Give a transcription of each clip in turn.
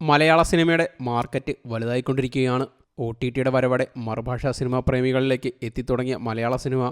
മലയാള സിനിമയുടെ മാർക്കറ്റ് വലുതായിക്കൊണ്ടിരിക്കുകയാണ്. OTTയുടെ വരവോടെ മറുഭാഷാ സിനിമാ പ്രേമികളിലേക്ക് എത്തിത്തുടങ്ങിയ മലയാള സിനിമ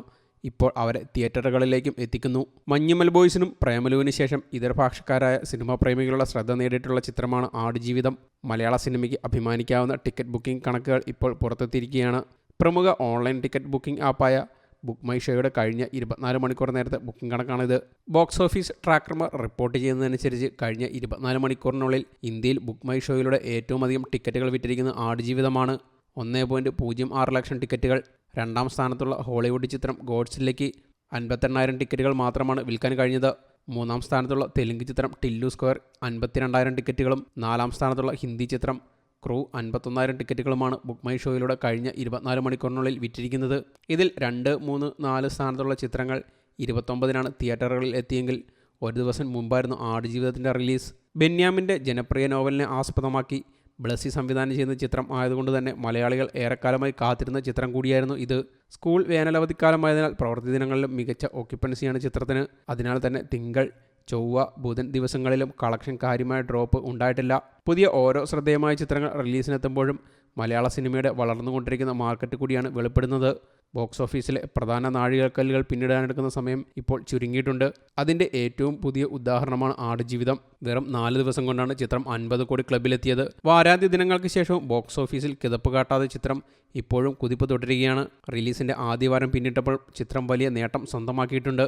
ഇപ്പോൾ അവരെ തിയേറ്ററുകളിലേക്കും എത്തിക്കുന്നു. മഞ്ഞുമൽ ബോയ്സിനും പ്രേമലുവിന് ശേഷം ഇതര ഭാഷക്കാരായ സിനിമാ പ്രേമികളുടെ ശ്രദ്ധ നേടിയിട്ടുള്ള ചിത്രമാണ് ആടുജീവിതം. മലയാള സിനിമയ്ക്ക് അഭിമാനിക്കാവുന്ന ടിക്കറ്റ് ബുക്കിംഗ് കണക്കുകൾ ഇപ്പോൾ പുറത്തെത്തിയിരിക്കുകയാണ്. പ്രമുഖ ഓൺലൈൻ ടിക്കറ്റ് ബുക്കിംഗ് ആപ്പായ ബുക്ക് മൈ ഷോയുടെ കഴിഞ്ഞ 24 മണിക്കൂർ നേരത്തെ ബുക്കിംഗ് കണക്കാണിത്. ബോക്സ് ഓഫീസ് ട്രാക്കർമാർ റിപ്പോർട്ട് ചെയ്യുന്നതനുസരിച്ച് കഴിഞ്ഞ 24 മണിക്കൂറിനുള്ളിൽ ഇന്ത്യയിൽ ബുക്ക് മൈ ഷോയിലൂടെ ഏറ്റവും അധികം ടിക്കറ്റുകൾ വിറ്റിരിക്കുന്ന ആടുജീവിതമാണ്. 1.06 ലക്ഷം ടിക്കറ്റുകൾ. രണ്ടാം സ്ഥാനത്തുള്ള ഹോളിവുഡ് ചിത്രം ഗോഡ്സില്ലയ്ക്ക് 58,000 ടിക്കറ്റുകൾ മാത്രമാണ് വിൽക്കാൻ കഴിഞ്ഞത്. മൂന്നാം സ്ഥാനത്തുള്ള തെലുങ്ക് ചിത്രം ടില്ലു സ്ക്വയർ 52,000 ടിക്കറ്റുകളും നാലാം സ്ഥാനത്തുള്ള ഹിന്ദി ചിത്രം ക്രൂ 51,000 ടിക്കറ്റുകളുമാണ് ബുക്ക് മൈ ഷോയിലൂടെ കഴിഞ്ഞ 24 മണിക്കൂറിനുള്ളിൽ വിറ്റിരിക്കുന്നത്. ഇതിൽ 2, 3, 4 സ്ഥാനത്തുള്ള ചിത്രങ്ങൾ 29-നാണ് തിയേറ്ററുകളിൽ എത്തിയെങ്കിൽ ഒരു ദിവസം മുമ്പായിരുന്നു ആടുജീവിതത്തിൻ്റെ റിലീസ്. ബെന്യാമിൻ്റെ ജനപ്രിയ നോവലിനെ ആസ്പദമാക്കി ബ്ലസ്സി സംവിധാനം ചെയ്യുന്ന ചിത്രം ആയതുകൊണ്ട് തന്നെ മലയാളികൾ ഏറെക്കാലമായി കാത്തിരുന്ന ചിത്രം കൂടിയായിരുന്നു ഇത്. സ്കൂൾ വേനലവധിക്കാലമായതിനാൽ പ്രവൃത്തി ദിനങ്ങളിലും മികച്ച ഓക്യുപ്പൻസിയാണ് ചിത്രത്തിന്. അതിനാൽ തന്നെ തിങ്കൾ, ചൊവ്വ, ബുധൻ ദിവസങ്ങളിലും കളക്ഷൻ കാര്യമായ ഡ്രോപ്പ് ഉണ്ടായിട്ടില്ല. പുതിയ ഓരോ ശ്രദ്ധേയമായ ചിത്രങ്ങൾ റിലീസിനെത്തുമ്പോഴും മലയാള സിനിമയുടെ വളർന്നുകൊണ്ടിരിക്കുന്ന മാർക്കറ്റ് കൂടിയാണ് വെളിപ്പെടുന്നത്. ബോക്സ് ഓഫീസിലെ പ്രധാന നാഴികക്കല്ലുകൾ പിന്നിടാനെടുക്കുന്ന സമയം ഇപ്പോൾ ചുരുങ്ങിയിട്ടുണ്ട്. അതിൻ്റെ ഏറ്റവും പുതിയ ഉദാഹരണമാണ് ആടുജീവിതം. വെറും 4 ദിവസം കൊണ്ടാണ് ചിത്രം 50 കോടി ക്ലബിലെത്തിയത്. വാരാന്ത്യ ദിനങ്ങൾക്ക് ശേഷവും ബോക്സ് ഓഫീസിൽ കിതപ്പ് കാട്ടാതെ ചിത്രം ഇപ്പോഴും കുതിപ്പ് തുടരുകയാണ്. റിലീസിൻ്റെ ആദ്യവാരം പിന്നിട്ടപ്പോൾ ചിത്രം വലിയ നേട്ടം സ്വന്തമാക്കിയിട്ടുണ്ട്.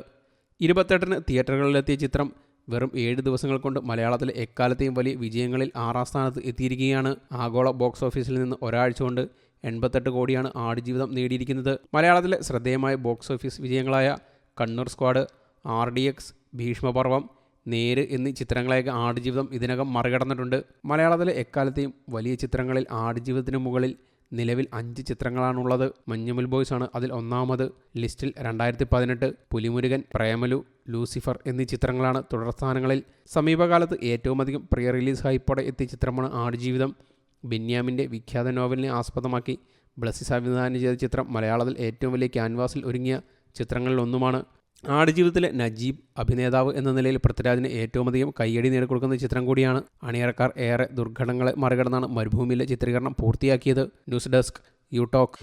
28-ന് തിയേറ്ററുകളിലെത്തിയ ചിത്രം വെറും 7 ദിവസങ്ങൾ കൊണ്ട് മലയാളത്തിലെ എക്കാലത്തെയും വലിയ വിജയങ്ങളിൽ 6ാം സ്ഥാനത്ത് എത്തിയിരിക്കുകയാണ്. ആഗോള ബോക്സ് ഓഫീസിൽ നിന്ന് ഒരാഴ്ച കൊണ്ട് 88 കോടിയാണ് ആടുജീവിതം നേടിയിരിക്കുന്നത്. മലയാളത്തിലെ ശ്രദ്ധേയമായ ബോക്സ് ഓഫീസ് വിജയങ്ങളായ കണ്ണൂർ സ്ക്വാഡ്, RDX, ഭീഷ്മപർവം, നേര് എന്നീ ചിത്രങ്ങളെയൊക്കെ ആടുജീവിതം ഇതിനകം മറികടന്നിട്ടുണ്ട്. മലയാളത്തിലെ എക്കാലത്തെയും വലിയ ചിത്രങ്ങളിൽ ആടുജീവിതത്തിന് മുകളിൽ നിലവിൽ 5 ചിത്രങ്ങളാണുള്ളത്. മഞ്ഞുമൽ ബോയ്സ് ആണ് അതിൽ ഒന്നാമത്. ലിസ്റ്റിൽ 2018, പുലിമുരുകൻ, പ്രേമലു, ലൂസിഫർ എന്നീ ചിത്രങ്ങളാണ് തുടർസ്ഥാനങ്ങളിൽ. സമീപകാലത്ത് ഏറ്റവും അധികം പ്രീ റിലീസ് ഹൈപ്പോടെ എത്തിയ ചിത്രമാണ് ആടുജീവിതം. ബെന്യാമിൻ്റെ വിഖ്യാത നോവലിനെ ആസ്പദമാക്കി ബ്ലസ്സി സംവിധാനം ചെയ്ത ചിത്രം മലയാളത്തിൽ ഏറ്റവും വലിയ ക്യാൻവാസിൽ ഒരുങ്ങിയ ചിത്രങ്ങളിലൊന്നുമാണ്. ആടുജീവിതത്തിലെ നജീബ് അഭിനേതാവ് എന്ന നിലയിൽ പൃഥ്വിരാജിന് ഏറ്റവും അധികം കയ്യടി നേടിക്കൊടുക്കുന്ന ചിത്രം കൂടിയാണ്. അണിയറക്കാർ ഏറെ ദുർഘടങ്ങളെ മറികടന്നാണ് മരുഭൂമിയിലെ ചിത്രീകരണം പൂർത്തിയാക്കിയത്. News desk, you talk.